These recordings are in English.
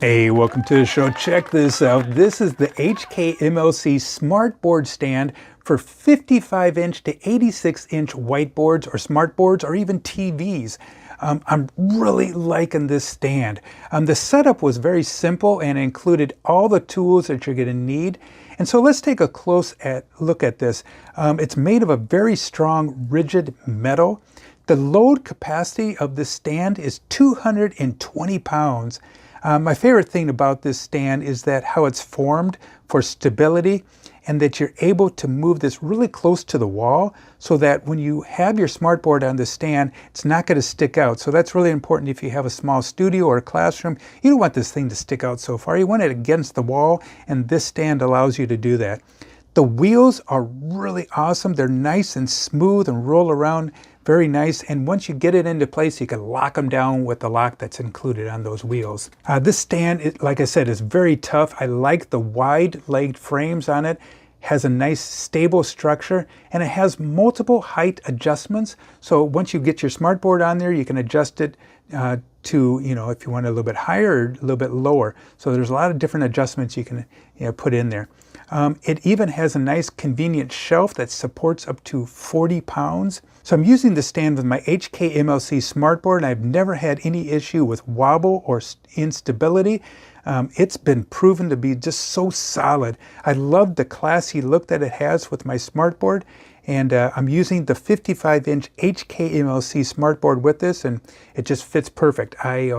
Hey, welcome to the show. Check this out. This is the HKMLC SmartBoard stand for 55-inch to 86-inch whiteboards or smartboards or even TVs. I'm really liking this stand. The setup was very simple and included all the tools that you're going to need. And so let's take a close look at this. It's made of a very strong, rigid metal. The load capacity of this stand is 220 pounds. My favorite thing about this stand is that how it's formed for stability and that you're able to move this really close to the wall so that when you have your smartboard on the stand, it's not going to stick out. So that's really important if you have a small studio or a classroom. You don't want this thing to stick out so far. You want it against the wall, and this stand allows you to do that. The wheels are really awesome. They're nice and smooth and roll around very nice, and once you get it into place, you can lock them down with the lock that's included on those wheels. This stand, like I said, is very tough. I like the wide-legged frames on it. Has a nice stable structure, and it has multiple height adjustments. So once you get your smartboard on there, you can adjust it to, if you want it a little bit higher or a little bit lower. So there's a lot of different adjustments you can put in there. It even has a nice convenient shelf that supports up to 40 pounds. So I'm using the stand with my HKMLC SmartBoard, and I've never had any issue with wobble or instability. It's been proven to be just so solid. I love the classy look that it has with my smartboard, and I'm using the 55-inch HKMLC smartboard with this, and it just fits perfect. I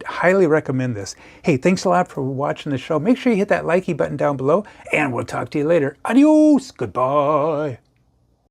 highly recommend this. Hey, thanks a lot for watching the show. Make sure you hit that likey button down below, and we'll talk to you later. Adios. Goodbye.